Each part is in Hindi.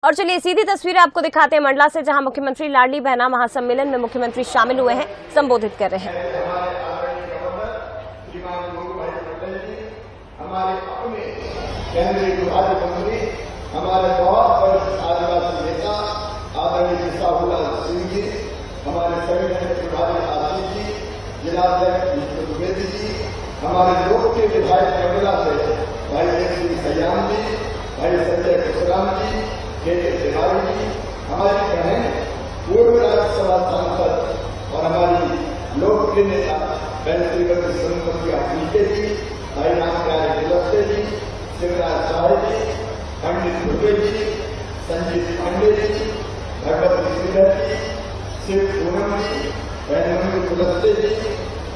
और चलिए सीधी तस्वीरें आपको दिखाते हैं मंडला से, जहां मुख्यमंत्री लाडली बहना महासम्मेलन में मुख्यमंत्री शामिल हुए हैं, संबोधित कर रहे हैं। हमारे अपने केंद्रीय विभाग मंत्री, हमारे बहुत वरिष्ठ आदिवासी नेता आदरणीय साहूलाल सिंह जी, हमारे संगठन प्रभारी आशीष जी, जिलाध्यक्ष विष्णु द्विवेदी जी, हमारे लोकप्रिय विधायक मंडला से भाई सिंह सयान जी, भाई संजय कुशराम जी, के तिवारी जी, हमारी बहन पूर्व राज्यसभा सांसद और हमारी लोकप्रिय नेता बहन श्रीमती सोनमती आफरीके जी, भाई रामप्यारे गिलस्ते जी, शिवराज शाह जी, पंडित दुबे जी, संजीत पांडे जी, भगवती श्रीधर जी, शिव पूनम जी, बहन मंगल कुलस्ते जी,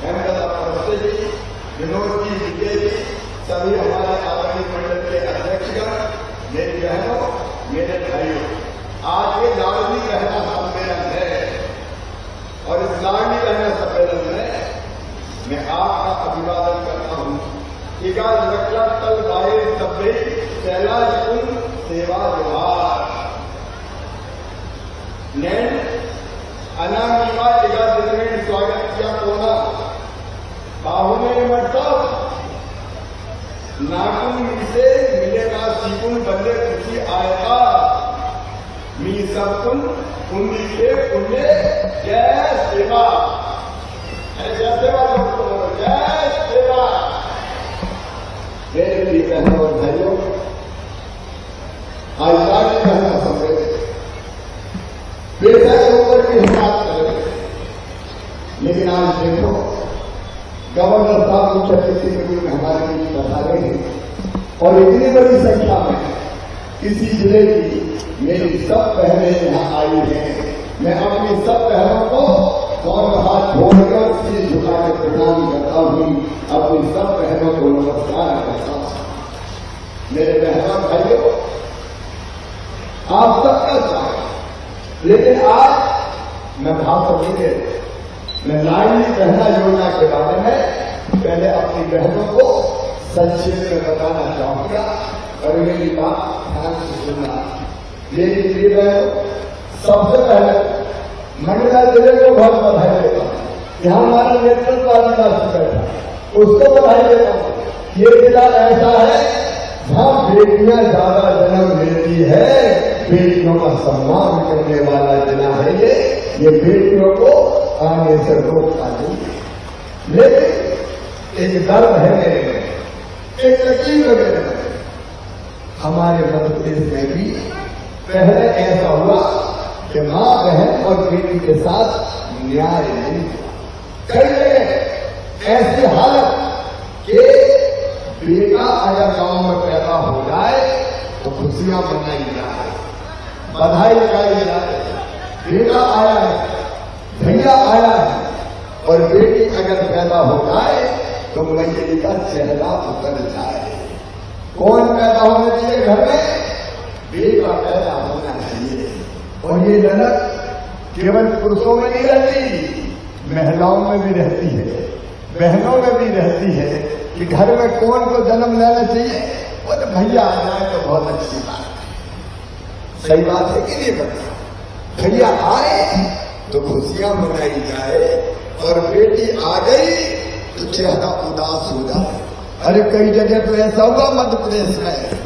हेमलता परस्ते जी, विनोद जी विजय जी, सभी हमारे आदरणीय मंडल के अध्यक्षगण, मेरी बहनों, मेरे भाइयों, आज ये लाडली बहना सम्मेलन है और इस लाडली बहना सम्मेलन में मैं आपका अभिवादन करता हूं। तल बाए सभ्य कैलाश कुंड सेवा व्यवहार नैन अनामीवा जितने स्वागत किया कोना बाहुने मतलब नाकुन से मिलेगा सीकुन बदले खुशी आएगा मी सबकुन कुंडी से पुण्य जय सेवा। जय सेवा दोस्तों, जय सेवा। मेरे प्रिय बहनों और भाइयों, आज लाडली बहना सम्मेलन बेटा के ऊपर की हिमात करेंगे, लेकिन आज देखो गवर्नर साहब मुख्य अतिथि के रूप में हमारे बीच पधारे हैं और इतनी बड़ी संख्या में किसी जिले की मेरी सब बहनें यहाँ आई हैं। मैं अपनी सब बहनों को दोनों हाथ जोड़कर सिर झुकाकर प्रणाम करता हूँ, अपनी सब बहनों को नमस्कार करता हूँ। मेरे बहनों भाइयों, आप सबका स्वागत। लेकिन आज मैं भाषण नहीं दे, मैं लाडली बहना योजना के बारे में पहले अपनी बहनों को संक्षेप में बताना चाहूंगा और मेरी बात ध्यान से सुनना। मेरी प्रिय बहनों, सबसे पहले मंडला जिले को बहुत बधाई देता हूं। यहाँ हमारा नेतृत्व आदिवासी बैठा, उसको बधाई देता हूं। ये जिला ऐसा है जहां बेटियां ज्यादा जन्म लेती है, बेटियों का सम्मान करने वाला जिला है ये बेटियों को आने से रोकता नहीं। लेकिन एक दर्द है मेरे में, एक तकलीफ है मेरे में। हमारे मध्य प्रदेश में भी पहले ऐसा हुआ कि मां बहन और बेटी के साथ न्याय नहीं हुआ। कई जगह ऐसी हालत कि बेटा अगर गांव में पैदा हो जाए तो खुशियां मनाई जाए, बधाई लगाई जाए, बेटा आया है, भैया आया है, और बेटी अगर पैदा हो जाए तो मैया का चेहरा उतर जाए। कौन पैदा होना चाहिए घर में? बेटा पैदा होना चाहिए। और ये ललक केवल पुरुषों में नहीं रहती, महिलाओं में भी रहती है, बहनों में भी रहती है कि घर में कौन को जन्म लेना चाहिए। वो तो भैया आ जाए तो बहुत अच्छी बात है, सही बात है कि नहीं बता? भैया आए तो खुशियां मनाई जाए और बेटी आ गई तो चेहरा उदास हो जाए। अरे कई जगह तो ऐसा हुआ मध्य प्रदेश में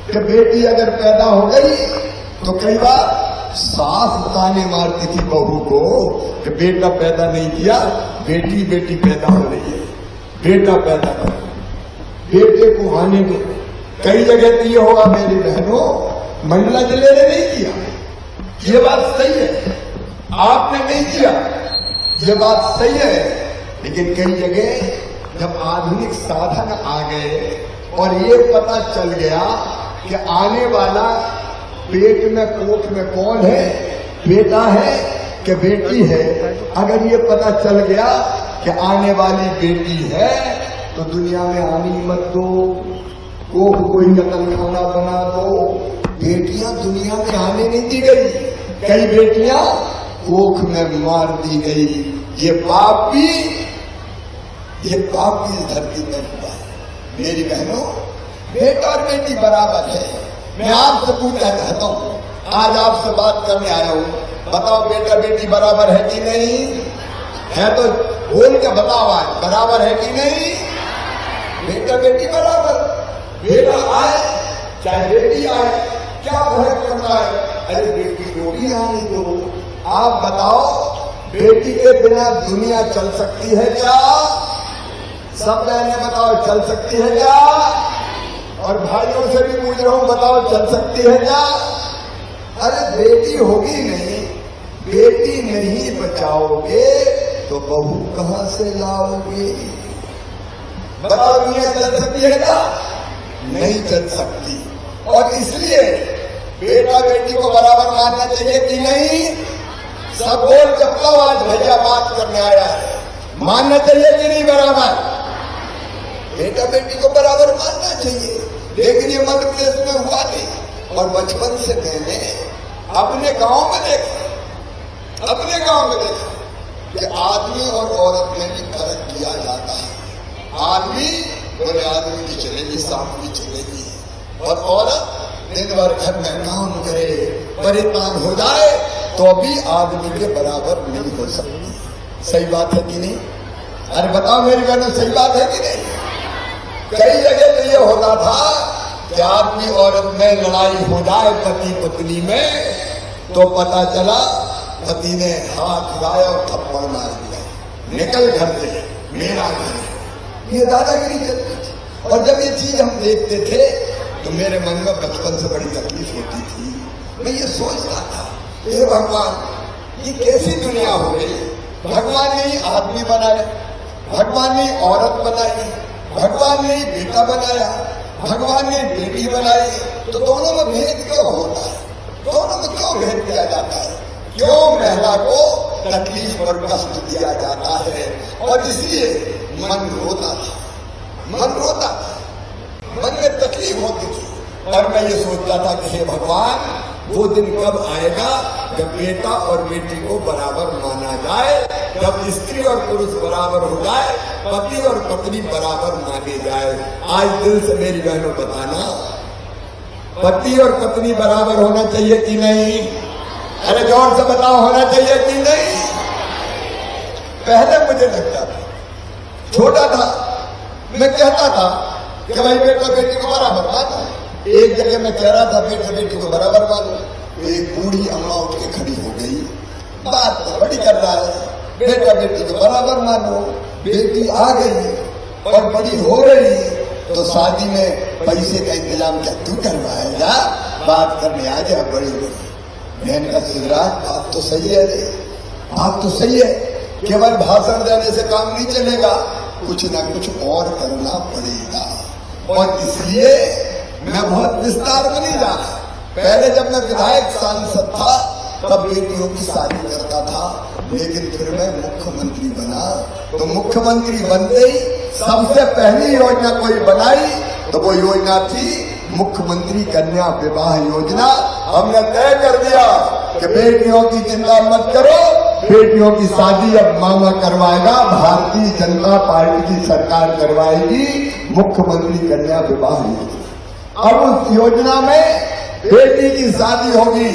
कि बेटी अगर पैदा हो गई तो कई बार सास ताने मारती थी बहू को कि बेटा पैदा नहीं किया, बेटी बेटी पैदा हो रही है, बेटा पैदा कर, बेटे को आने दो। कई जगह तो ये होगा मेरी बहनों, मंडला जिले ने नहीं किया, ये बात सही है, आपने नहीं किया, ये बात सही है। लेकिन कई जगह जब आधुनिक साधन आ गए और ये पता चल गया कि आने वाला पेट में कोख में कौन है, बेटा है कि बेटी है, अगर ये पता चल गया कि आने वाली बेटी है तो दुनिया में आनी मत दो, कोख कोई कतल खाना बना दो। बेटियां दुनिया में आने नहीं दी गई, कई बेटियां कोख में मार दी गई। ये पाप भी इस धरती पर हुआ है। मेरी बहनों, बेटा और बेटी बराबर है। मैं आपसे पूछना चाहता हूं, आज आपसे बात करने आया हूं, बताओ बेटा बेटी बराबर है कि नहीं है? तो बोल के बताओ आज बराबर है कि नहीं? बेटा बेटी बराबर, बेटा आए चाहे बेटी आए, क्या फर्क पड़ता है? अरे बेटी को भी आने दो। आप बताओ बेटी के बिना दुनिया चल सकती है क्या? सब बहनें बताओ चल सकती है क्या? और भाइयों से भी पूछ रहा हूं, बताओ चल सकती है क्या? अरे बेटी होगी नहीं, बेटी नहीं बचाओगे तो बहू कहां से लाओगे? बताओ दुनिया चल सकती है क्या? नहीं चल सकती। और इसलिए बेटा बेटी को बराबर मानना चाहिए कि नहीं? सब बोल जब तक आज भैया बात करने आया है, मानना चाहिए कि नहीं बराबर? बेटा बेटी को बराबर मानना चाहिए। लेकिन ये मध्य प्रदेश में हुआ नहीं। और बचपन से मैंने अपने गांव में देखा कि आदमी और औरत में भी फर्क किया जाता है। आदमी बोले आदमी की चलेगी, शाम की चलेगी, और औरत दिन भर घर में काम करे, परेशान हो जाए तो अभी आदमी के बराबर नहीं हो सकती। सही बात है कि नहीं? अरे बताओ मेरी बहनों, सही बात है कि नहीं? कई जगह तो ये होता था कि आदमी औरत में लड़ाई हो जाए पति पत्नी में, तो पता चला पति ने हाथ उठाया और थप्पड़ मार दिया, निकल घर से, मेरा घर है। ये दादागिरी चलती थी। और जब ये चीज हम देखते थे तो मेरे मन में बचपन से बड़ी तकलीफ होती थी। मैं ये सोचता था, हे भगवान, ये कैसी दुनिया हो गई? भगवान ने ही आदमी बनाया, भगवान ने औरत बनाई, भगवान ने बेटा बनाया, भगवान ने बेटी बनाई, तो दोनों में भेद क्यों होता है? दोनों में क्यों भेद किया जाता है? क्यों महिला को तकलीफ और कष्ट दिया जाता है? और इसलिए मन रोता था, मन में तकलीफ होती थी। और मैं ये सोचता था कि हे भगवान, वो दिन कब आएगा जब बेटा और बेटी को बराबर माना जाए, जब स्त्री और पुरुष बराबर हो जाए, पति और पत्नी बराबर माने जाए। आज दिल से मेरी बहनों बताना, पति और पत्नी बराबर होना चाहिए कि नहीं? अरे जोर से बताओ, होना चाहिए कि नहीं? पहले मुझे लगता था, छोटा था, मैं कहता था कि भाई बेटा बेटी को बराबर मानो। एक जगह मैं कह रहा था बेटा बेटी को बराबर मानो, तो एक बूढ़ी अम्मा उठ के खड़ी हो गई, बात तो बड़ी कर रहा है, बेटा बेटी को बराबर मानो। बेटी आ गई और बड़ी हो रही, तो शादी में पैसे का इंतजाम क्या तू करवाएगा? बात करने आ गया बड़ी बहन का सिद्धराज, बात तो सही है, बात तो सही है, केवल भाषण देने से काम नहीं चलेगा, कुछ ना कुछ और करना पड़ेगा। और इसलिए मैं बहुत विस्तार में नहीं जा रहा। पहले जब मैं विधायक सांसद था तब बेटियों की शादी करता था, लेकिन फिर मैं मुख्यमंत्री बना, तो मुख्यमंत्री बनते ही सबसे पहली योजना कोई बनाई तो वो योजना थी मुख्यमंत्री कन्या विवाह योजना। हमने तय कर दिया कि बेटियों की चिंता मत करो, बेटियों की शादी अब मामा करवाएगा, भारतीय जनता पार्टी की सरकार करवाएगी मुख्यमंत्री कन्या विवाह योजना। अब उस योजना में बेटी की शादी होगी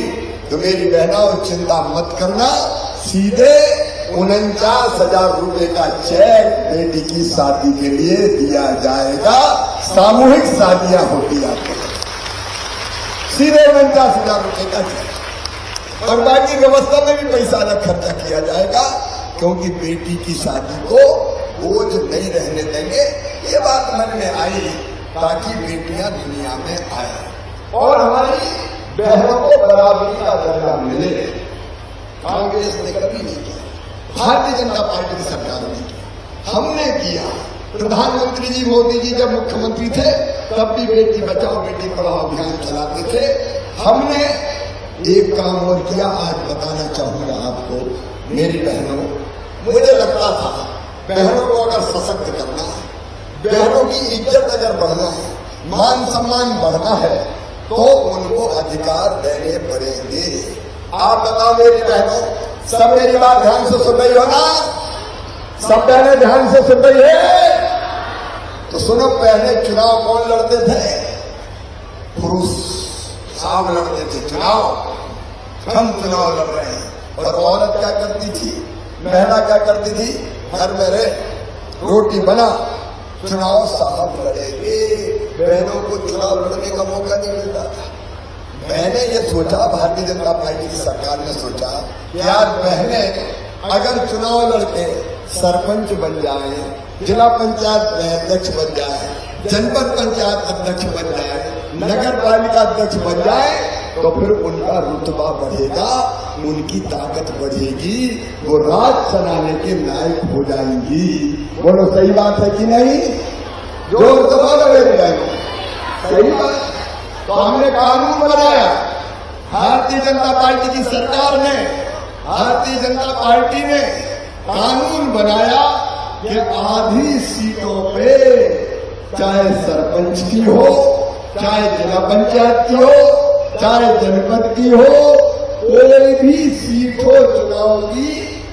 तो मेरी बहनों चिंता मत करना, सीधे 49,000 रुपए का चेक बेटी की शादी के लिए दिया जाएगा। सामूहिक शादियां होती आपको, सीधे 49,000 रुपए का चेक, और बाकी व्यवस्था में भी पैसा अलग खर्चा किया जाएगा, क्योंकि बेटी की शादी को बोझ नहीं रहने देंगे। ये बात मन में आई ताकि बेटियां दुनिया में आए और हमारी बहनों को बराबरी का दर्जा मिले। कांग्रेस ने कभी नहीं किया, भारतीय जनता पार्टी की सरकार ने किया, हमने किया। प्रधानमंत्री जी मोदी जी जब मुख्यमंत्री थे तब भी बेटी बचाओ बेटी पढ़ाओ अभियान चलाते थे। हमने एक काम और किया, आज बताना चाहूंगा आपको मेरी बहनों। मुझे लगता था बहनों को अगर सशक्त करना है, बहनों की इज्जत अगर बढ़ना है, मान सम्मान बढ़ना है, तो उनको अधिकार देने पड़ेंगे। आप बताओ मेरी बहनों, सब मेरी बात ध्यान से सुन रही हो ना? सब बहनें ध्यान से सुन रही है? तो सुनो, पहले चुनाव कौन लड़ते थे? पुरुष साहब लड़ते थे चुनाव। हम चुनाव लड़ रहे हैं। और औरत क्या करती थी, महिला क्या करती थी, घर में रहे, रोटी बना, चुनाव साहब लड़ेंगे। बहनों को चुनाव लड़ने का मौका नहीं मिलता था। मैंने ये सोचा, भारतीय जनता पार्टी की सरकार ने सोचा कि यार बहनें अगर चुनाव लड़के सरपंच बन जाए, जिला पंचायत अध्यक्ष बन जाए, जनपद पंचायत अध्यक्ष बन जाए, नगर पालिका अध्यक्ष बन जाए, तो फिर उनका रुतबा बढ़ेगा, उनकी ताकत बढ़ेगी, वो राज चलाने के लायक हो जाएंगी। बोलो सही बात है कि नहीं? जोर से बोलो मेरे भाइयों, सही बात। तो हमने कानून बनाया, भारतीय जनता पार्टी की सरकार ने, भारतीय जनता पार्टी ने कानून बनाया कि आधी सीटों पे, चाहे सरपंच की हो, चाहे जिला पंचायत की हो, चाहे जनपद की हो, कोई भी सीट हो चुनाव की,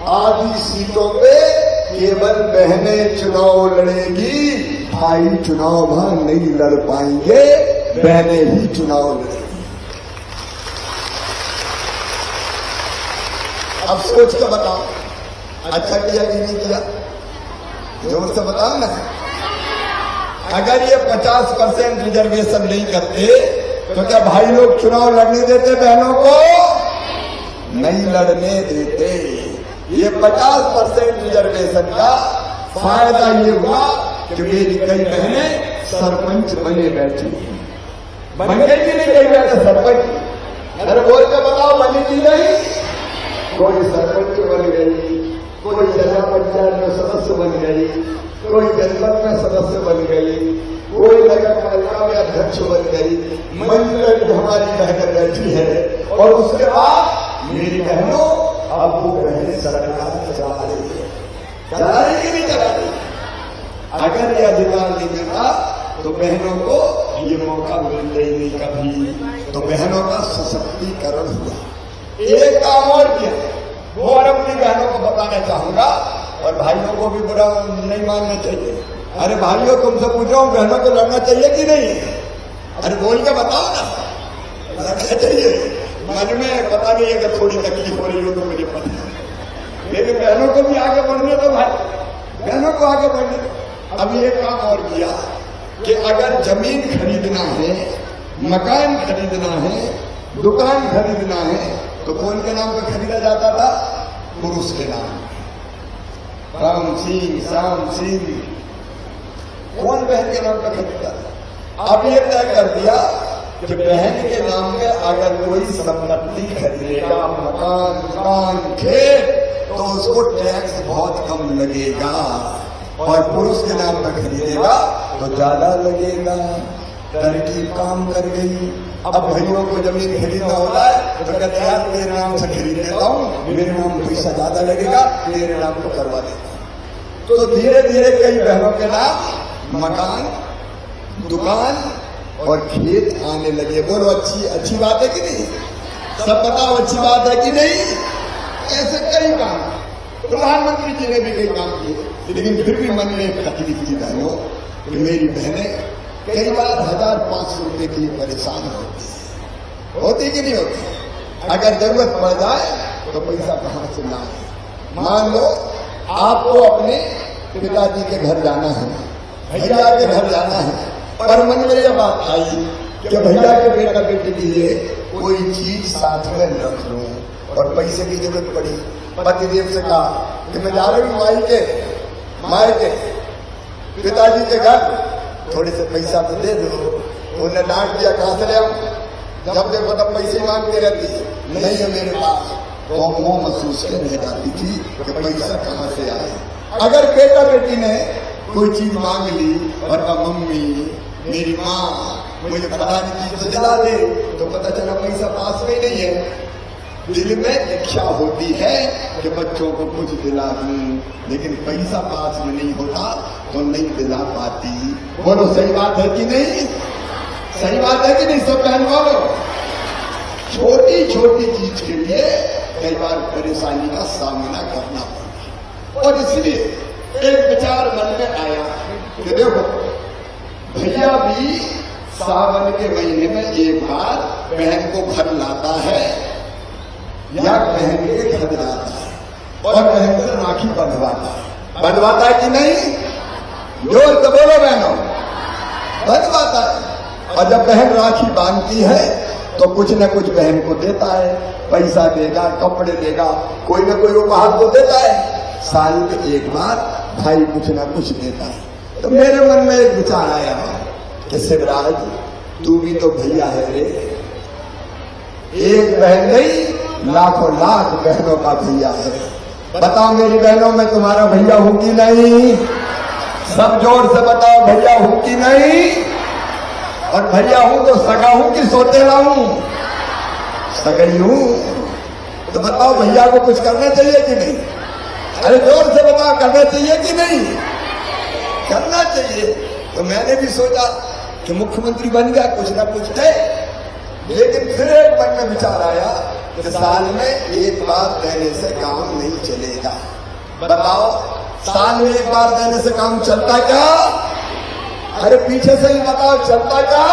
आधी सीटों पे केवल बहनें चुनाव लड़ेगी, भाई चुनाव वहां नहीं लड़ पाएंगे, बहनें ही चुनाव लड़ेंगी। अब सोच के बताओ, अच्छा किया कि नहीं किया? जोर से बताओ ना। अगर ये 50% रिजर्वेशन नहीं करते तो क्या भाई लोग चुनाव लड़ने देते बहनों को? नहीं लड़ने देते। ये 50% रिजर्वेशन का फायदा ये हुआ कि मेरी कई बहनें सरपंच बने बैठी, बन गई कि नहीं कई बहनें सरपंच? अरे बोल के बताओ, बनी की नहीं? कोई सरपंच बन गई, कोई जिला पंचायत में सदस्य बन गई, कोई जनपद में सदस्य बन गई, कोई नगर पालिका में अध्यक्ष बन गई, मंत्री हमारी बहनें बैठी है। और उसके बाद मेरी बहनों, अब वो बहनें सरकार चला रही है, चला रही कि नहीं चला रही? अगर ये अधिकार नहीं मिलता तो बहनों को ये मौका मिलता ही नहीं कभी। तो बहनों का सशक्तिकरण हुआ। एक काम और किया, वो और अपनी बहनों को बताना चाहूंगा, और भाइयों को भी बुरा नहीं मानना चाहिए। अरे भाइयों, तुमसे पूछ रहा हूं, बहनों को लड़ना चाहिए कि नहीं? अरे बोल के बताओ ना, लड़ना चाहिए। मन में पता नहीं अगर थोड़ी तकलीफ हो रही हो तो मुझे पता है, लेकिन बहनों को भी आगे बढ़ने दो भाई, बहनों को आगे बढ़ने दो। अब ये काम और किया कि अगर जमीन खरीदना है, मकान खरीदना है, दुकान खरीदना है, तो कौन के नाम पर खरीदा जाता था? पुरुष के नाम। राम सिंह, श्याम सिंह, कौन बहन के नाम पर खरीदा था? अब ये तय कर दिया कि बहन के नाम पे अगर कोई संपत्ति खरीदेगा, मकान, दुकान, खेत, तो उसको टैक्स बहुत कम लगेगा, और पुरुष के नाम पर खरीदेगा तो ज्यादा लगेगा। तरकीब काम कर गई। अब भाइयों को जमीन खरीदना होता है तो कहते हैं तेरे नाम से खरीद लेता हूँ, मेरे नाम पैसा ज्यादा लगेगा, तेरे नाम को करवा देता हूँ। तो धीरे धीरे कई बहनों के नाम मकान, दुकान और खेत आने लगे। बोलो अच्छी बात है कि नहीं? सब बताओ अच्छी बात है कि नहीं? ऐसे कई काम, प्रधानमंत्री जी ने भी कई काम किए, लेकिन फिर भी मन में एक तकलीफ थी बहनों कि मेरी बहनें कई बार 1500 रुपए के लिए परेशान होती कि नहीं होती? अगर जरूरत पड़ जाए तो पैसा कहां से ना है। मान लो आपको अपने पिताजी के घर जाना है, भैया के घर जाना है, पर मन में यह बात आई कि भैया के बेटा बेटी के लिए कोई चीज साथ में रख लूं, और पैसे की जरूरत पड़ी। पतिदेव से कहा कि मैं जा रही हूं माई के पिताजी के घर, थोड़े से पैसा तो दे दो। उन्हें डांट दिया, कहां से ले आऊं? जब देखो तब पैसे मांगते रहती है, नहीं है मेरे पास। तो वो महसूस करने जाती थी कि पैसा कहां से आए। अगर बेटा बेटी ने कोई चीज मांग ली और मम्मी, मेरी माँ मुझे पता नहीं चीज दिला दे, तो पता चला पैसा पास में ही नहीं है। दिल में इच्छा होती है कि बच्चों को कुछ दिला दूं, लेकिन पैसा पास में नहीं होता तो नहीं दिला पाती। बोलो सही बात है कि नहीं? सही बात है कि नहीं? सब बहन बोलो। छोटी छोटी चीज के लिए कई बार परेशानी का सामना करना पड़ता, और इसलिए एक विचार मन में आया कि देखो भैया भी सावन के महीने में एक बार बहन को घर लाता है, खर्च जाता है और बहन से राखी बंधवाता है कि नहीं? जोर से बोलो बहनों, बंधवाता है। और जब बहन राखी बांधती है तो कुछ न कुछ बहन को देता है, पैसा देगा, कपड़े देगा, कोई न कोई उपहार को देता है। साल में एक बार भाई कुछ न कुछ देता है। तो मेरे मन में एक विचार आया कि शिवराज, तू भी तो भैया है रे, एक बहन नहीं लाखों लाख बहनों का भैया है। बताओ मेरी बहनों, मैं तुम्हारा भैया हूं कि नहीं? सब जोर से बताओ, भैया हूं कि नहीं? और भैया हूं तो सगा हूं कि सोतेला हूं? सगई हूं। तो बताओ भैया को कुछ करना चाहिए कि नहीं? अरे जोर से बताओ, करना चाहिए कि नहीं? करना चाहिए। तो मैंने भी सोचा कि मुख्यमंत्री बन गया, कुछ ना कुछ दे। लेकिन फिर एक मन में विचार आया कि साल में एक बार देने से काम नहीं चलेगा। बताओ, साल में एक बार देने से काम चलता क्या? अरे पीछे से ही बताओ, चलता क्या?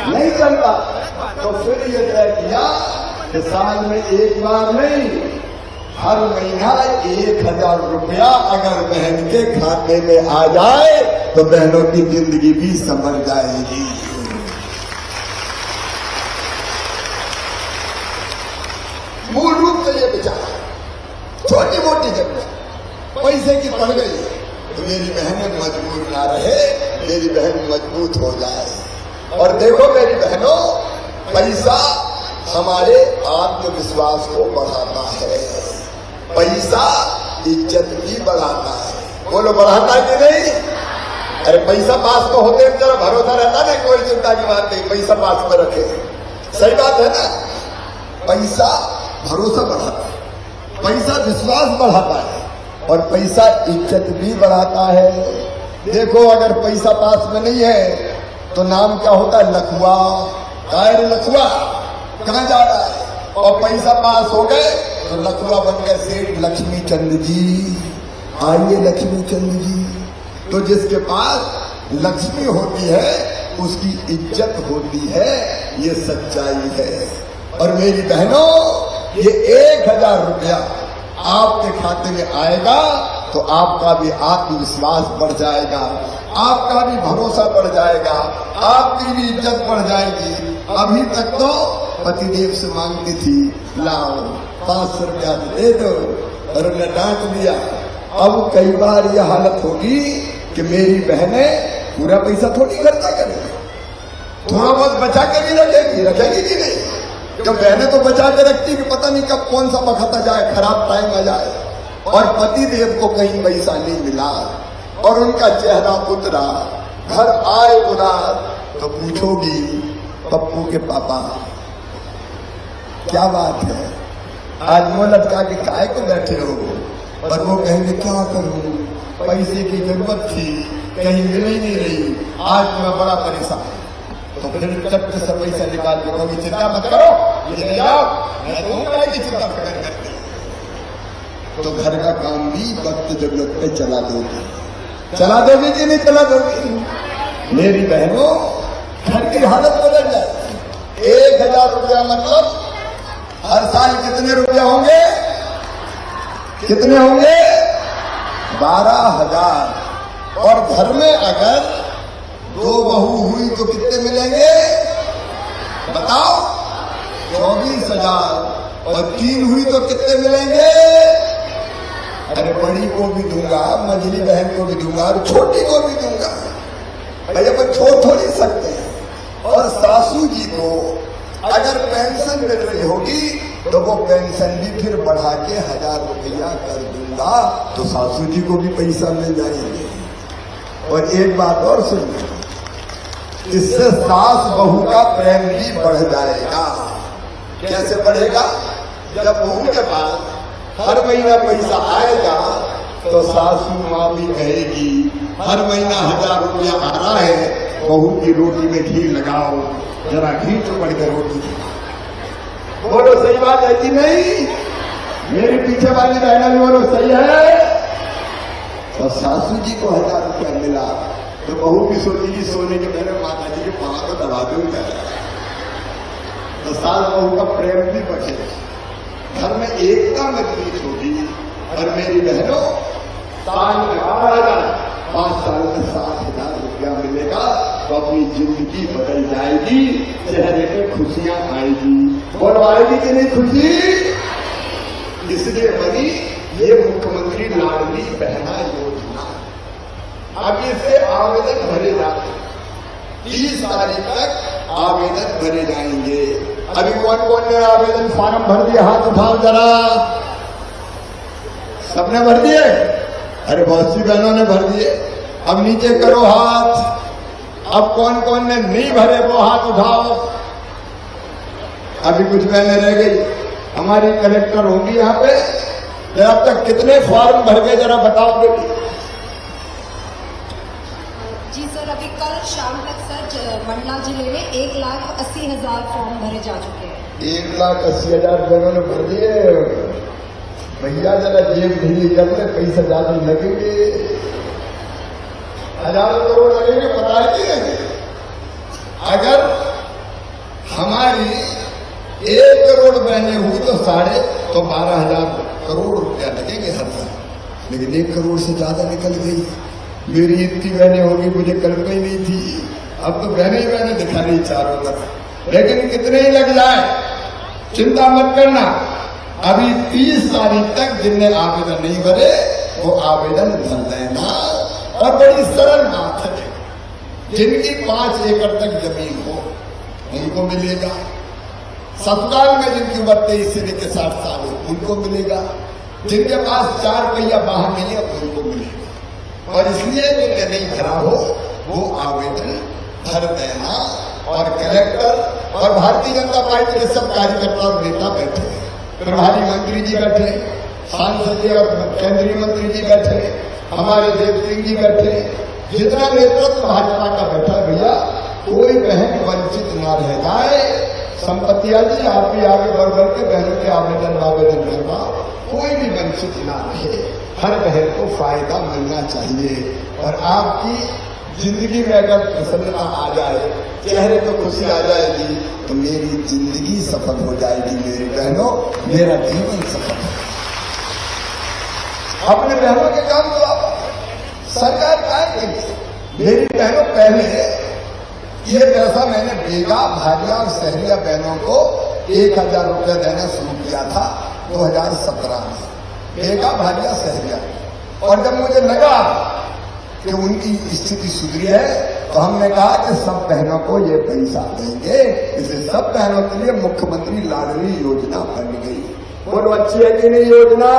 नहीं चलता। तो फिर ये तय किया कि साल में एक बार नहीं, हर महीना 1000 रुपया अगर बहन के खाते में आ जाए तो बहनों की जिंदगी भी संभल जाएगी। मूल रूप से ये विचार, छोटी मोटी जरूरत पैसे की पड़ गई तो मेरी बहनें मजबूर ना रहे, मेरी बहन मजबूत हो जाए। और देखो मेरी बहनों, पैसा हमारे आत्मविश्वास को बढ़ाता है, पैसा इज्जत भी बढ़ाता है। बोलो, बढ़ाता है कि नहीं? अरे पैसा पास में होते जरा भरोसा रहता ना, कोई चिंता की बात नहीं, पैसा पास में रखे। सही बात है ना? पैसा भरोसा बढ़ाता है, पैसा विश्वास बढ़ाता है और पैसा इज्जत भी बढ़ाता है। देखो, अगर पैसा पास में नहीं है तो नाम क्या होता है? लखुआ। कायर लखुआ कहां जा रहा है? और पैसा पास हो गए तो लखुआ बन गए सेठ लक्ष्मी चंद जी। आइए लक्ष्मी चंद जी। तो जिसके पास लक्ष्मी होती है उसकी इज्जत होती है, ये सच्चाई है। और मेरी बहनों, ये 1000 रुपया आपके खाते में आएगा तो आपका भी आत्मविश्वास बढ़ जाएगा, आपका भी भरोसा बढ़ जाएगा, आपकी भी इज्जत बढ़ जाएगी। अभी तक तो पतिदेव से मांगती थी, लाओ 500 रुपया दे दो, और उन्हें डांट दिया। अब कई बार यह हालत होगी कि मेरी बहनें पूरा पैसा थोड़ी खर्चा करेंगी, थोड़ा बहुत बचा के भी रखेगी कि नहीं? जब बहनें तो बचा के रखती कि पता नहीं कब कौन सा वक्त आ जाए, खराब टाइम आ जाए और पति देव को कहीं पैसा नहीं मिला और उनका चेहरा उतरा, घर आए उदास, तो पूछोगी पप्पू के पापा क्या बात है, आज मुंह लटका के काय को बैठे हो? और वो कहेंगे क्या करूं, पैसे की जरूरत थी, कहीं मिल ही नहीं रही, आज मैं बड़ा परेशान। तो फिर चट से पैसा निकाल के कहोगी चिंता मत करो, ये ले जाओ, मैं दूंगा की चिंता फिक्र करते। तो घर का काम भी वक्त जरूरत पे चला दोगी कि नहीं चला दोगी? मेरी बहनों, घर की हालत बदल जाए। 1000 रुपया मतलब हर साल कितने रुपया होंगे? कितने होंगे? 12,000। और घर में अगर 2 बहू हुई तो कितने मिलेंगे? बताओ, 24,000। और 3 हुई तो कितने मिलेंगे? अरे बड़ी को भी दूंगा, मझली बहन को भी दूंगा और छोटी को भी दूंगा। भैया पर छोड़ थोड़ी सकते हैं। और सासू जी को अगर पेंशन मिल रही होगी तो वो पेंशन भी फिर बढ़ा के 1000 रुपया कर दूंगा, तो सासू जी को भी पैसा मिल जाएंगे। और एक बात और सुनिए, इससे सास बहू का प्रेम भी बढ़ जाएगा। कैसे बढ़ेगा? जब बहू के पास हर महीना पैसा आएगा तो सासू माँ भी कहेगी हर महीना 1000 रुपया आ रहा है, बहू की रोटी में घी लगाओ, जरा घी चुपड़ के रोटी खाओ। बोलो सही बात है कि नहीं? मेरी पीछे वाली बहना भी बोलो सही है। और सासू जी को 1000 रुपया मिला तो बहू भी सोचेगी सोने के मेरे माता जी के पांव को दबा दूंगा। तो सास बहू का प्रेम भी बढ़ेगा। घर में एकता मजबूत होगी। और मेरी बहनों, साल में 5 साल में 7,000 रुपया मिलेगा तो अपनी जिंदगी बदल जाएगी, चेहरे पे खुशियां आएगी। और आएगी कि नहीं खुशी? इसलिए बनी ये मुख्यमंत्री लाडली बहना योजना। अब इसे आवेदन भरे जाते 30 तारीख तक आवेदन भरे जाएंगे। अभी कौन कौन ने आवेदन फॉर्म भर दिया? हाथ उठाओ जरा। सबने भर दिए? अरे बहुत सी बहनों ने भर दिए। अब नीचे करो हाथ। अब कौन कौन ने नहीं भरे वो हाथ उठाओ। अभी कुछ बहनें रह गई। हमारी कलेक्टर होगी यहाँ पे, तो अब तक कितने फॉर्म भर गए जरा बताओ बेटी। जी सर, अभी कल शाम तक सर मंडला जिले में 1,80,000 फॉर्म भरे जा चुके हैं। 1,80,000 बहनों ने भर दिए। भैया जरा जेब ढीली कर ले, पैसा ज्यादा लगेंगे, हजारों करोड़ लगेंगे, पता है कि अगर हमारी 1 करोड़ बहनें हुई तो 12,500 करोड़ रुपया लगेंगे हर साल। लेकिन 1 करोड़ से ज्यादा निकल गई। मेरी इतनी बहनें होगी मुझे कल्पना ही नहीं थी। अब तो बहनें ही बहनें दिखा रही चारों तरफ। लेकिन कितने ही लग जाए चिंता मत करना। अभी 30 तारीख तक जिनने आवेदन नहीं भरे वो आवेदन भर देना। और बड़ी सरल बात है, जिनकी 5 एकड़ तक जमीन हो उनको मिलेगा। ससुराल में जिनकी उम्र 23 से लेकर 60 साल हो उनको मिलेगा। जिनके पास 4 पहिया वाहन नहीं है उनको मिलेगा। और इसलिए जिनने नहीं भरा हो वो आवेदन भर देना। और कलेक्टर और भारतीय जनता पार्टी के सब कार्यकर्ता और नेता बैठे, प्रभारी मंत्री जी बैठे, सांसद जी और केंद्रीय मंत्री जी बैठे, हमारे देव सिंह जी बैठे, जितना नेतृत्व भाजपा का बैठा है भैया, कोई बहन वंचित न रह जाए। संपत्तिया जी आप भी आगे बढ़ बढ़ के बहनों के आवेदन करना, कोई भी वंचित न रहे। हर बहन को फायदा मिलना चाहिए। और आपकी जिंदगी में अगर प्रसन्नता आ जाए, चेहरे पे खुशी आ जाएगी, तो मेरी जिंदगी सफल हो जाएगी। मेरी बहनों, मेरा जीवन सफल है। अपने बहनों के काम तो आप सरकार काय करेगी। मेरी बहनों, पहले ये पैसा मैंने बेगा, भारिया और सहरिया बहनों को 1,000 रुपया देना शुरू किया था 2017 में। बेगा, भारिया, सहरिया। और जब मुझे लगा कि उनकी स्थिति सुधरी है तो हमने कहा कि सब बहनों को ये पैसा देंगे। इसे सब बहनों के लिए मुख्यमंत्री लाडली योजना बन गई। बोलो अच्छी है कि नहीं योजना?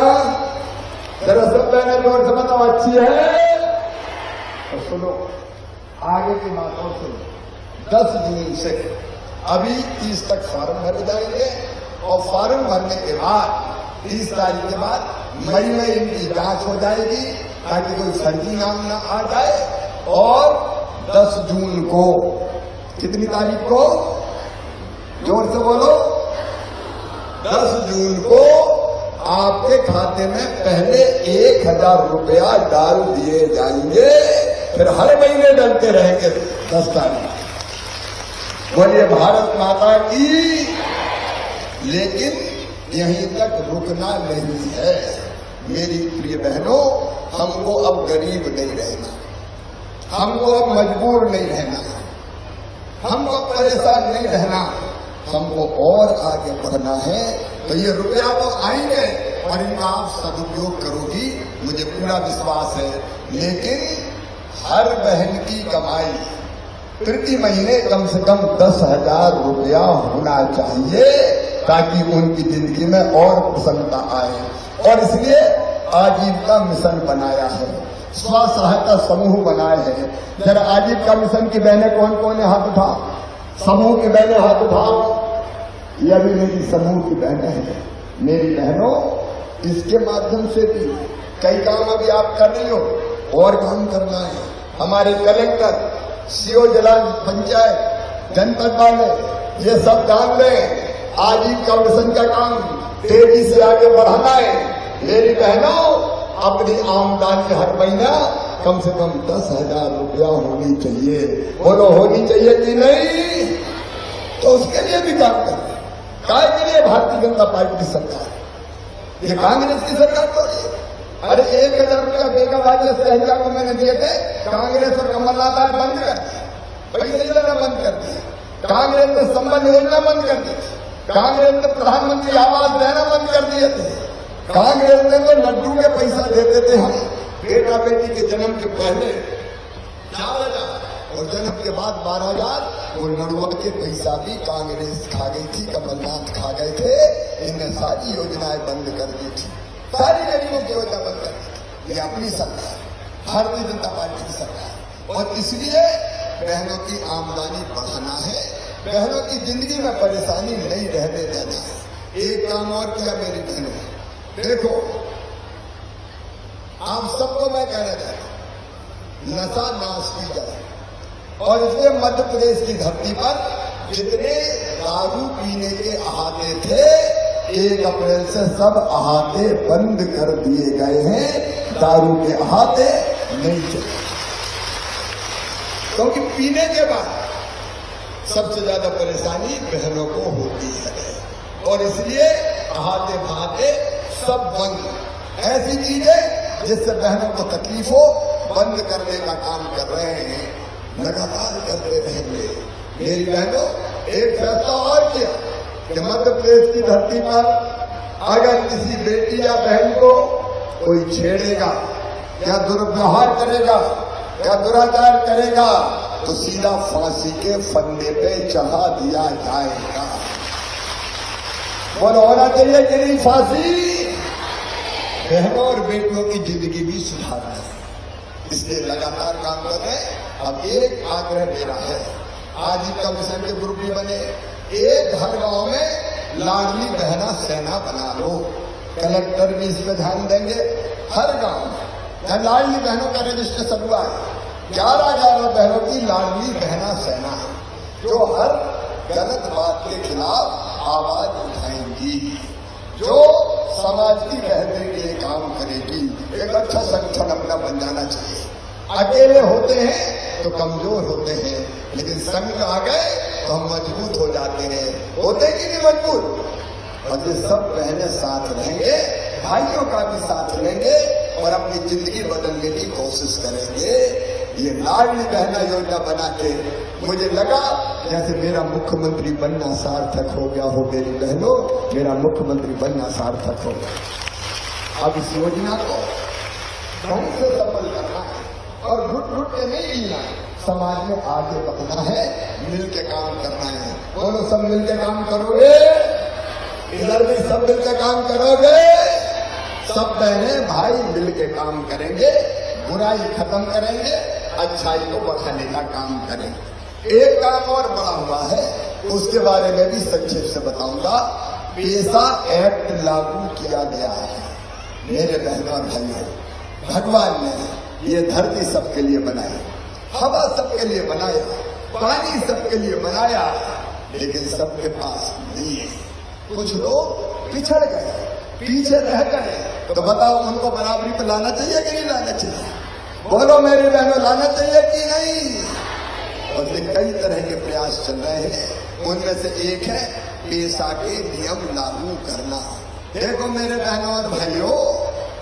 जरा सब बहनें जोर से बताओ अच्छी है। तो सुनो आगे की बात और सुनो। 10 जून से अभी 30 तक फॉर्म भरे जाएंगे और फॉर्म भरने के बाद 30 तारीख के बाद मई में इनकी जांच हो जाएगी ताकि कोई फर्जी नाम न आ जाए। और 10 जून को, कितनी तारीख को? जोर से बोलो। 10 जून को आपके खाते में पहले 1,000 रुपया डाल दिए जाएंगे, फिर हर महीने डलते रहेंगे 10 तारीख। बोलिए भारत माता की। लेकिन यहीं तक रुकना नहीं है मेरी प्रिय बहनों। हमको अब गरीब नहीं रहना, हमको अब मजबूर नहीं रहना, हमको परेशान नहीं रहना, हमको और आगे बढ़ना है। तो ये रुपया तो आएंगे और इनका आप सदुपयोग करोगी, मुझे पूरा विश्वास है। लेकिन हर बहन की कमाई प्रति महीने कम से कम 10,000 रुपया होना चाहिए ताकि उनकी जिंदगी में और प्रसन्नता आए। और इसलिए आजीविका मिशन बनाया है, स्व सहायता समूह बनाए हैं। जरा आजीविका मिशन की बहनें कौन कौन है हाथ उठाओ। समूह की बहनें हाथ उठाओ। यह भी मेरी समूह की बहनें हैं। मेरी बहनों, इसके माध्यम से भी कई काम अभी आप कर रही हो और काम करना है। हमारे कलेक्टर, सीओ जिला पंचायत, जनपद वाले ये सब जान लें आजीविका मिशन का काम तेजी से आगे बढ़ाना है। मेरी बहनों, अपनी आमदनी हर महीना कम से कम 10,000 रुपया होनी चाहिए। बोलो होनी चाहिए कि नहीं? तो उसके लिए भी काम करें। काय के लिए? भारतीय जनता पार्टी की सरकार ये कांग्रेस की सरकार थोड़ी है। अरे 1000 रुपया बेगवाजा सहजा को मैंने दिए थे, कांग्रेस और कमलनाथ आए बंद कर दिए, पैसे देना बंद कर दिए। कांग्रेस ने संबल योजना बंद कर दी, कांग्रेस ने प्रधानमंत्री आवास देना बंद कर दिए थे, कांग्रेस ने तो लड्डू के पैसा देते थे हम बेटा बेटी के जन्म के पहले 4,000 और जन्म के बाद 12,000। वो लड़ुआ के पैसा भी कांग्रेस खा गई थी, कमलनाथ खा गए थे। इनने सारी योजनाएं बंद कर दी थी, सारी गरीबों की योजना बंद कर दी थी। ये अपनी सरकार, भारतीय जनता पार्टी की सरकार। और इसलिए बहनों की आमदनी बढ़ाना है, बहनों की जिंदगी में परेशानी नहीं रहने देना है। एक काम और किया मेरी बहनों, देखो आप सबको मैं कहना चाहता हूं, नशा नाश की जाए। और इसलिए मध्य प्रदेश की धरती पर जितने दारू पीने के अहाते थे, 1 अप्रैल से सब अहाते बंद कर दिए गए हैं। दारू के अहाते नहीं चले, क्योंकि पीने के बाद सबसे ज्यादा परेशानी बहनों को होती है। और इसलिए अहाते बहाते सब बंद, ऐसी चीजें जिससे बहनों को तकलीफ हो बंद करने का काम कर रहे हैं, लगातार करते रहेंगे। मेरी बहनों, एक फैसला और किया कि मध्य प्रदेश की धरती पर अगर किसी बेटी या बहन को कोई छेड़ेगा या दुर्व्यवहार करेगा या दुराचार करेगा तो सीधा फांसी के फंदे पे चढ़ा दिया जाएगा। बोलो होना चाहिए कि नहीं फांसी? बहनों और बेटियों की जिंदगी भी सुधारना है, इसलिए लगातार काम कर रहे हैं। अब एक आग्रह मेरा है, आजीविका मिशन के ग्रुप भी बने, एक हर गांव में लाडली बहना सेना बना लो। कलेक्टर भी इस पर ध्यान देंगे। हर गांव में लाडली बहनों का रजिस्ट्रेशन हुआ है, 11,000 बहनों की लाडली बहना सेना है, जो हर गलत बात के खिलाफ आवाज उठाएंगी, जो समाज की बेहतरी के लिए काम करेगी। एक अच्छा संगठन अपना बन जाना चाहिए। अकेले होते हैं तो कमजोर होते हैं, लेकिन संग आ गए तो हम मजबूत हो जाते हैं। होते कि नहीं मजबूत? और ये सब बहनें साथ रहेंगे, भाइयों का भी साथ लेंगे और अपनी जिंदगी बदलने की कोशिश करेंगे। ये लाडली बहना योजना बना के मुझे लगा जैसे मेरा मुख्यमंत्री बनना सार्थक हो गया हो। मेरी बहनों, मेरा मुख्यमंत्री बनना सार्थक हो गया। अब इस योजना को ढंग से सफल करना है और घुट घुट के नहीं जीना है, समाज में आगे बढ़ना है, मिल के काम करना है। दोनों सब मिल के काम करोगे, इधर भी सब मिल के काम करोगे, सब बहनें भाई मिल के काम करेंगे, बुराई खत्म करेंगे, अच्छाई को बढ़ाने का काम करेंगे। एक काम और बड़ा हुआ है, उसके बारे में भी संक्षेप से बताऊंगा। पेशा एक्ट लागू किया गया है। मेरे बहनों और भाइयों, भगवान ने ये धरती सबके लिए बनाई, हवा सबके लिए बनाया, पानी सबके लिए बनाया, लेकिन सबके पास नहीं है। कुछ लोग पिछड़ गए, पीछे रह गए, तो बताओ उनको बराबरी पर लाना चाहिए कि नहीं लाना चाहिए? बोलो मेरी बहनों, लाना चाहिए कि नहीं? और ये कई तरह के प्रयास चल रहे हैं, उनमें से एक है पेशा के नियम लागू करना। देखो मेरे बहनों और भाइयों,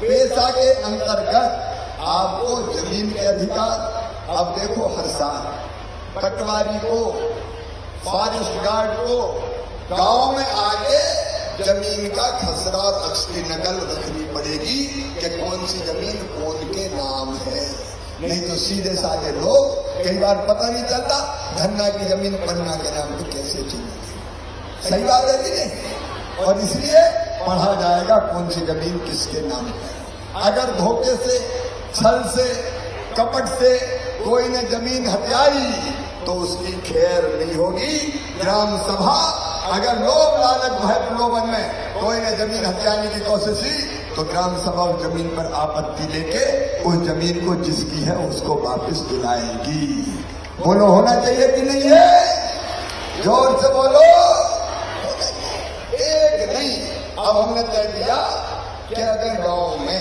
पेशा के अंतर्गत आपको जमीन के अधिकार, अब देखो हर साल पटवारी को, फॉरेस्ट गार्ड को गांव में आके जमीन का खसरा और अक्सरी नकल रखनी पड़ेगी कि कौन सी जमीन कौन के नाम है। नहीं तो सीधे साधे लोग, कई बार पता नहीं चलता धन्ना की जमीन पन्ना के नाम पे कैसे चलेगी। सही बात है कि नहीं? और इसलिए पढ़ा जाएगा कौन सी जमीन किसके नाम है। अगर धोखे से, छल से, कपट से कोई ने जमीन हथियाई तो उसकी खैर नहीं होगी। ग्राम सभा, अगर लोभ लालच भय प्रलोभन में कोई ने जमीन हथियाने की कोशिश की तो ग्राम सभा उस जमीन पर आपत्ति लेके उस जमीन को जिसकी है उसको वापस दिलाएगी। बोलो होना चाहिए कि नहीं है? जोर से बोलो। एक नहीं, अब हमने तय किया कि अगर गांव में,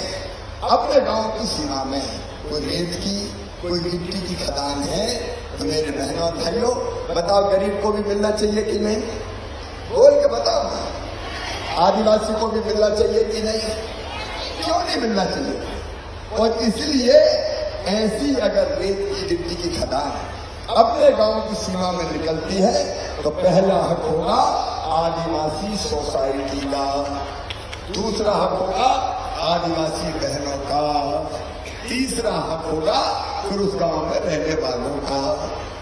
अपने गांव की सीमा में कोई रेत की, कोई मिट्टी की खदान है तो मेरे बहनों और भाइयों बताओ, गरीब को भी मिलना चाहिए कि नहीं? बोल के बताओ। आदिवासी को भी मिलना चाहिए कि नहीं? क्यों नहीं मिलना चाहिए? और इसलिए ऐसी अगर रेत की गिट्टी की खदान अपने गांव की सीमा में निकलती है तो पहला हक होगा आदिवासी सोसाइटी का, दूसरा हक होगा आदिवासी बहनों का, तीसरा हक होगा फिर उस गांव में रहने वालों का।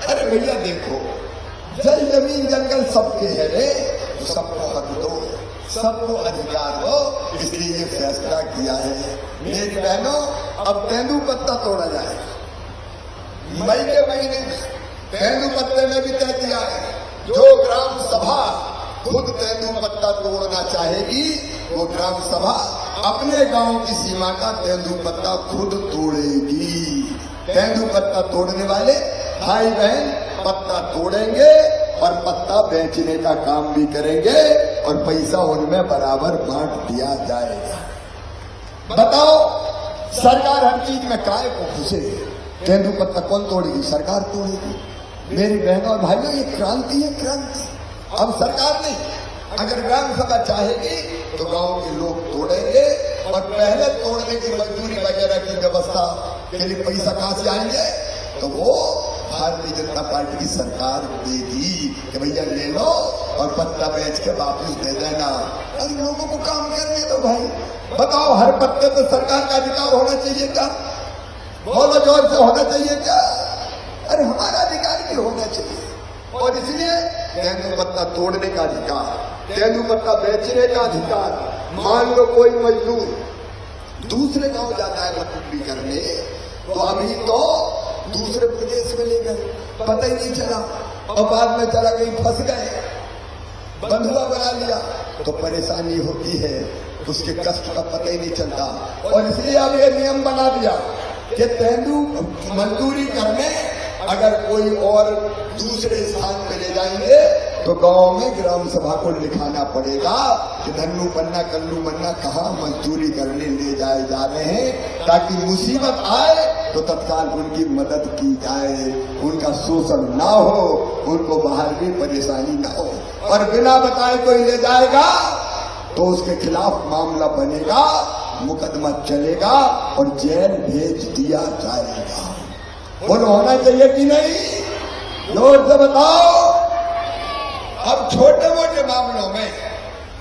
अरे भैया देखो, जल जमीन जंगल सबके है रे, तो सबको हक दो, सबको अधिकार दो, इसलिए ये फैसला किया है। मेरी बहनों, अब तेंदुपत्ता तोड़ा जाए मई के महीने में, तेंदुपत्ते में भी तय किया है जो ग्राम सभा खुद तेंदुपत्ता तोड़ना चाहेगी वो ग्राम सभा अपने गांव की सीमा का तेंदुपत्ता खुद तोड़ेगी। तेंदुपत्ता तोड़ने वाले भाई बहन पत्ता तोड़ेंगे और पत्ता बेचने का काम भी करेंगे और पैसा उनमें बराबर बांट दिया जाएगा। बताओ, सरकार हर चीज में काय को घुसे, तेंदुपत्ता कौन तोड़ेगी? सरकार तोड़ेगी। मेरी बहनों और भाइयों, ये क्रांति है, क्रांति। अब सरकार नहीं, अगर ग्राम सभा चाहेगी तो गांव के लोग तोड़ेंगे और पहले तोड़ने की मजदूरी वगैरह की व्यवस्था के लिए पैसा कहां से आएंगे? तो वो भारतीय जनता पार्टी की सरकार देगी कि भैया ले लो और पत्ता बेच के वापस दे देना। अरे लोगों को काम करने दो भाई। बताओ, हर पत्ते पे सरकार का अधिकार होना चाहिए क्या? बोलो जोर से, होना चाहिए क्या? अरे हमारा अधिकार भी होना चाहिए। और इसलिए तेंदुपत्ता तोड़ने का अधिकार, तेंदुपत्ता बेचने का अधिकार। मान लो कोई मजदूर दूसरे गांव जाता है मजदूरी करने, तो अभी तो दूसरे प्रदेश में ले गए, पता ही नहीं चला, और बाद में चला गई, फंस गए, बंधुआ बना लिया, तो परेशानी होती है, उसके कष्ट का पता ही नहीं चलता। और इसलिए अब ये नियम बना दिया कि तेंदु मजदूरी करने अगर कोई और दूसरे स्थान पे ले जाएंगे तो गांव में ग्राम सभा को लिखाना पड़ेगा कि धन्नू पन्ना कल्लू मन्ना कहाँ मजदूरी करने ले जाए जा रहे हैं, ताकि मुसीबत आए तो तत्काल उनकी मदद की जाए, उनका शोषण ना हो, उनको बाहर भी परेशानी ना हो। और बिना बताए कोई ले जाएगा तो उसके खिलाफ मामला बनेगा, मुकदमा चलेगा और जेल भेज दिया जाएगा। बोलो, होना चाहिए कि नहीं? जोर से बताओ। अब छोटे मोटे मामलों में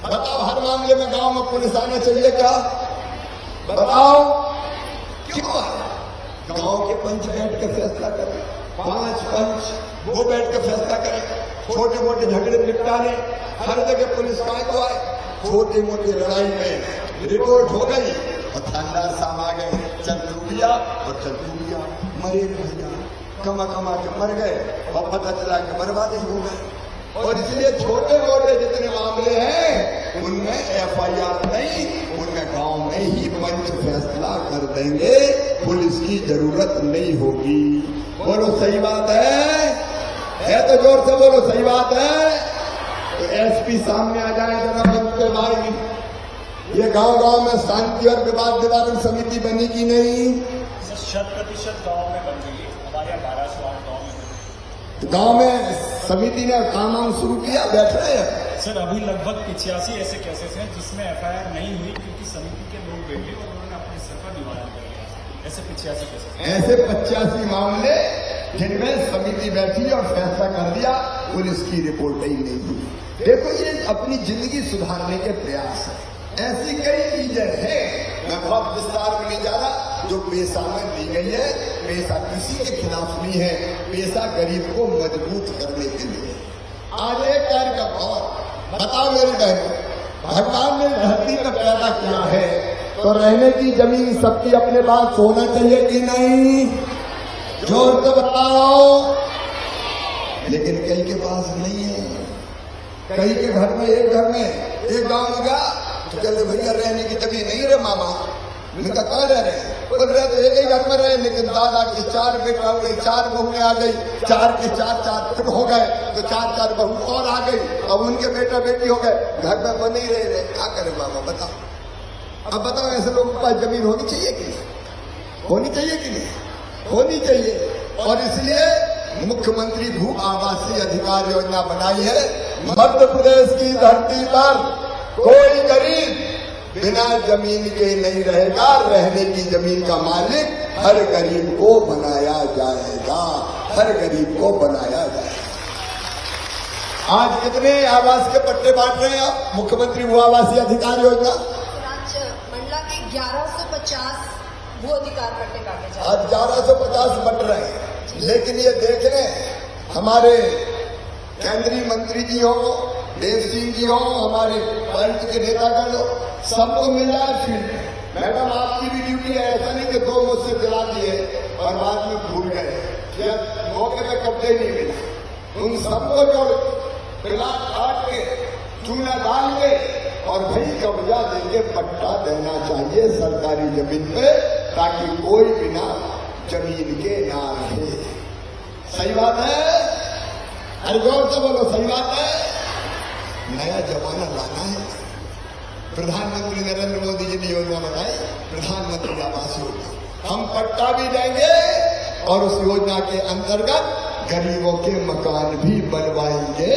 बताओ, हर मामले में गांव में पुलिस आना चाहिए क्या? बताओ, क्यों? गांव के पंच बैठ के फैसला करें, 5 पंच वो बैठ के फैसला करें, छोटे मोटे झगड़े निपटाने हर जगह पुलिस को आए। छोटी मोटी लड़ाई में रिपोर्ट हो गई और थानेदार साहब आ गए, चल डूबिया और चल डूबिया, मरे भैया, कमा कमा के मर गए और पता चला कि बर्बादी हो गए। और इसलिए छोटे मोटे जितने मामले हैं उनमें FIR नहीं, उनमें गांव में ही पंच फैसला कर देंगे, पुलिस की जरूरत नहीं होगी। बोलो सही बात है तो जोर से बोलो सही बात है। तो SP सामने आ जाए जरा, बनते भाई, ये गांव में शांति और विवाद निवारण समिति बनी कि नहीं? 100% गांव में बन गई। हमारे यहाँ 1200 गांव में गांव में समिति ने काम शुरू किया, बैठ रहे हैं सर। अभी लगभग 85 ऐसे केसेस हैं जिसमें FIR नहीं हुई क्योंकि समिति के लोग बैठे और उन्होंने अपने सर का निवारण कर लिया। ऐसे 85 केसेस, ऐसे 85 मामले जिनमें समिति बैठी और फैसला कर दिया, पुलिस की रिपोर्ट ही नहीं हुई। देखो, ये अपनी जिंदगी सुधारने के प्रयास है। ऐसी कई चीजें हैं, मैं बहुत विस्तार में नहीं जा रहा, जो पेशा में ली गई है। पेशा किसी के खिलाफ नहीं है, पेशा गरीब को मजबूत करने के लिए। आज एक कार्यक्रम और बताओ मेरी बहनों, भगवान ने धरती में पैदा किया है तो रहने की जमीन सबकी अपने पास होना चाहिए कि नहीं? जोर से बताओ। लेकिन कई के पास नहीं है। कई के घर में एक गांव में गया तो कहते भैया रहने की जमीन नहीं रे मामा, उनका कहाँ रह रहे? बोल रहे तो एक ही घर में रहे, लेकिन दादा की 4 बेटा हो गई, 4 बहुएं आ गई, 4 के 4 फिर हो गए तो 4 बहू और आ गई, अब उनके बेटा बेटी हो गए, घर में बने ही रहे। क्या करे मामा, बताओ। अब बताओ, ऐसे लोगों के पास जमीन होनी चाहिए कि नहीं? होनी चाहिए कि नहीं? होनी चाहिए। और इसलिए मुख्यमंत्री भू आवासीय अधिकार योजना बनाई है। मध्य प्रदेश की धरती पर कोई गरीब बिना जमीन के नहीं रहेगा। रहने की जमीन का मालिक हर गरीब को बनाया जाएगा, हर गरीब को बनाया जाएगा। आज कितने आवास के पट्टे बांट रहे हैं आप? मुख्यमंत्री भू आवासीय अधिकार योजना आज मंडला के 1150 भू अधिकार पट्टे बांटे जा रहे हैं। आज 1150 बट रहे हैं। लेकिन ये देख रहे हैं हमारे केंद्रीय मंत्री जी हो, देव सिंह जी हो, हमारे पार्टी के नेतागण हो, सबको मिला है फील्ड में। मैडम आपकी भी ड्यूटी है, ऐसा नहीं कि 2 मुझसे दिला दिए और बाद में भूल गए या मौके पे कब्जे नहीं मिला। उन सबको जो पिला काट के चूना डाल के और भाई कब्जा देके पट्टा देना चाहिए सरकारी जमीन पे, ताकि कोई बिना जमीन के ना रहे। सही बात है? अरे जोर से बोलो, सही बात है? नया जमाना लाना है। प्रधानमंत्री नरेंद्र मोदी जी ने योजना बनाई, प्रधानमंत्री आवास योजना। हम पट्टा भी देंगे और उस योजना के अंतर्गत गरीबों के मकान भी बनवाएंगे।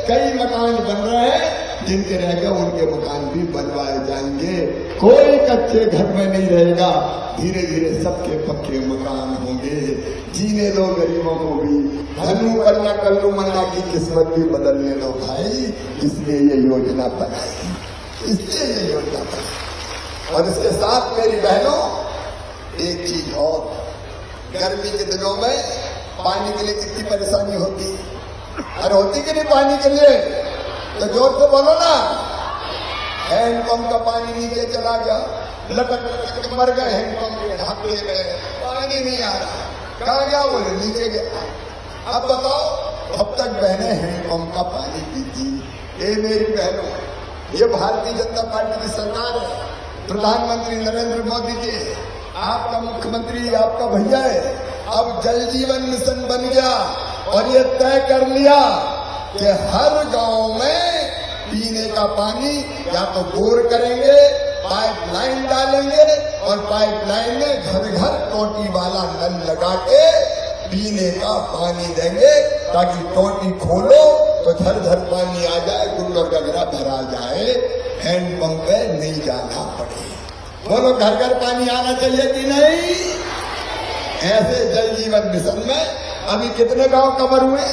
कई मकान बन रहे हैं, जिनके रह गए उनके मकान भी बनवाए जाएंगे। कोई कच्चे घर में नहीं रहेगा, धीरे धीरे सबके पक्के मकान होंगे। जीने दो गरीबों को भी, धनु कन्या कल्लू मन्ना की किस्मत भी बदलने दो भाई। इसलिए ये योजना बनाई, इसलिए ये योजना बनाई। और इसके साथ मेरी बहनों एक चीज और, गर्मी के दिनों में पानी के लिए कितनी परेशानी होती, अरे होती कि नहीं पानी के लिए? तो जोर से बोलो ना। हैंडपंप का पानी नीचे चला गया, लटक मर गए हैंडपंप के ढाके में, पानी नहीं आ रहा। कहाँ गया? बोले नीचे गया। अब बताओ, अब तक बहनें हैंडपंप का पानी पीती। ये मेरी बहनों, ये भारतीय जनता पार्टी की सरकार है, प्रधानमंत्री नरेंद्र मोदी जी, आपका मुख्यमंत्री आपका भैया है। अब जल जीवन मिशन बन गया और ये तय कर लिया कि हर गांव में पीने का पानी या तो बोर करेंगे, पाइपलाइन डालेंगे और पाइपलाइन में घर घर टोटी वाला नल लगा के पीने का पानी देंगे, ताकि टोटी खोलो तो धर धर पानी आ जाए, गुल्लो गगरा भरा जाए, हैंडपंप पे नहीं जाना पड़े। बोलो, घर घर पानी आना चाहिए कि नहीं? ऐसे जल जीवन मिशन में अभी कितने गांव कवर हुए?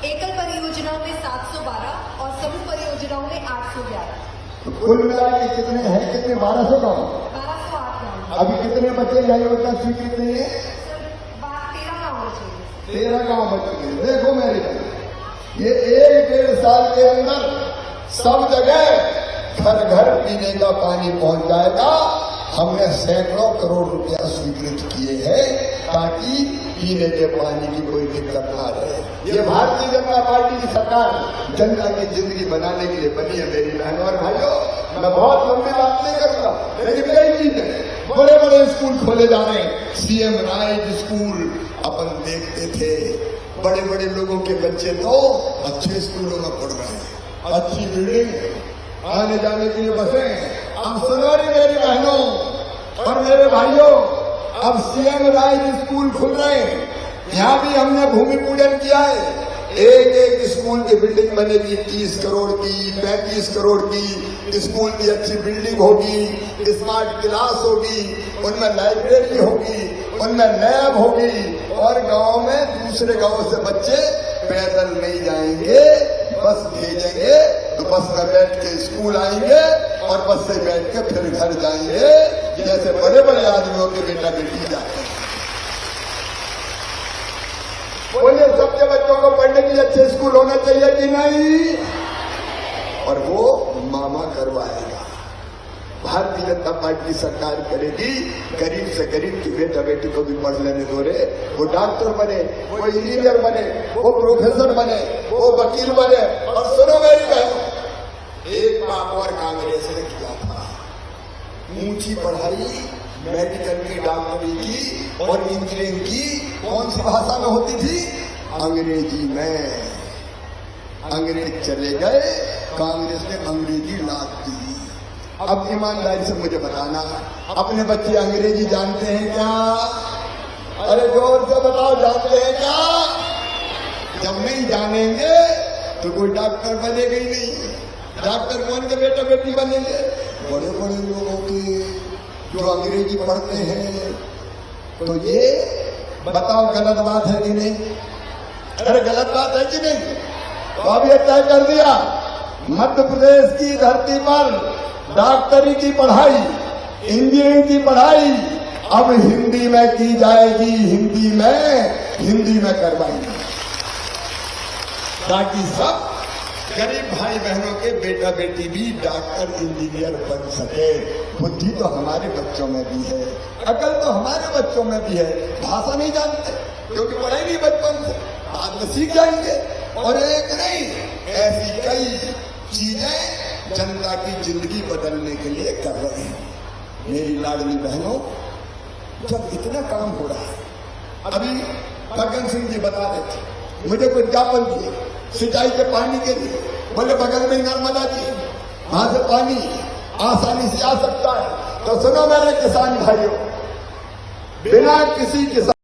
एकल परियोजनाओं में 712 और समूह परियोजनाओं में 811। तो कुल मिला के कितने हैं? कितने? 1200 गांव। 1208 गाँव। अभी कितने बच्चे यह योजना स्वीकृत नहीं है? 13 गाँव बचे। 13 गांव बच गए। देखो मेरे भाई, ये 1-1.5 साल के अंदर सब जगह घर घर पीने का पानी पहुंच जाएगा। हमने सैकड़ों करोड़ रुपया स्वीकृत किए हैं, ताकि पीने के पानी की कोई दिक्कत ना रहे। ये भारतीय जनता पार्टी की सरकार जनता की जिंदगी बनाने के लिए बनी है मेरी बहनों और भाइयों। मैं बहुत लंबी बात नहीं करूंगा, लेकिन कई चीजें, बड़े बड़े स्कूल खोले जा रहे हैं। सीएम राइज स्कूल अपन देखते थे, बड़े बड़े लोगों के बच्चे तो अच्छे स्कूलों में पढ़ रहे हैं, अच्छी बिल्डिंग, आने जाने के लिए बसें। अब सुनो रे मेरी बहनों और मेरे भाइयों, अब सीएम राइज स्कूल खुल रहे हैं। यहाँ भी हमने भूमि पूजन किया है। एक एक स्कूल की बिल्डिंग बनेगी 30 करोड़ की, 35 करोड़ की। स्कूल की अच्छी बिल्डिंग होगी, स्मार्ट क्लास होगी, उनमें लाइब्रेरी होगी, उनमें लैब होगी। और गांव में दूसरे गांव से बच्चे पैदल नहीं जाएंगे, बस भेजेंगे तो बस में बैठ के स्कूल आएंगे और बस से बैठ के फिर घर जाएंगे, जैसे बड़े बड़े आदमियों के बेटा बेटी जाते हैं। बोलिए, सबके बच्चों को पढ़ने के लिए अच्छे स्कूल होना चाहिए कि नहीं? और वो मामा करवाएगा। भारतीय जनता पार्टी सरकार करेगी, गरीब से गरीब की बेटा बेटी को भी पढ़ लेने दो रे। वो डॉक्टर बने, वो इंजीनियर बने, वो प्रोफेसर बने, वो वकील बने। और सुनो मेरी बहनों, एक काम और कांग्रेस ने किया था, ऊंची पढ़ाई मेडिकल की, डॉक्टरी की और इंजीनियरिंग की कौन सी भाषा में होती थी? अंग्रेजी में। अंग्रेज चले गए, कांग्रेस ने अंग्रेजी लाद दी। अब ईमानदारी से मुझे बताना, अपने बच्चे अंग्रेजी जानते हैं क्या? अरे जोर से बताओ, जानते हैं क्या? जब नहीं जानेंगे तो कोई डॉक्टर बनेगा ही नहीं। डॉक्टर कौन के बेटा बेटी बनेंगे? बड़े बड़े लोगों के जो अंग्रेजी पढ़ते हैं। तो ये बताओ गलत बात है कि नहीं? अरे गलत बात है कि नहीं? तो अब ये तय कर दिया मध्य प्रदेश की धरती पर डॉक्टरी की पढ़ाई, इंजीनियरिंग की पढ़ाई अब हिंदी में की जाएगी, हिंदी में करवाएंगे, ताकि सब गरीब भाई बहनों के बेटा बेटी भी डॉक्टर इंजीनियर बन सके। बुद्धि तो हमारे बच्चों में भी है, अकल तो हमारे बच्चों में भी है। भाषा नहीं जानते क्योंकि पढ़ाई नहीं बचपन से, बाद में सीख जाएंगे। और एक नहीं, ऐसी कई चीजें जनता की जिंदगी बदलने के लिए कर रहे हैं। मेरी लाडली बहनों, जब इतना काम हो रहा है, अभी फग्गन सिंह जी बता रहे थे, मुझे कोई ज्ञापन दिए सिंचाई के पानी के लिए, बोले बगल में नर्मदा जी, वहां से पानी आसानी से आ सकता है। तो सुनो मेरे किसान भाइयों, बिना किसी किसान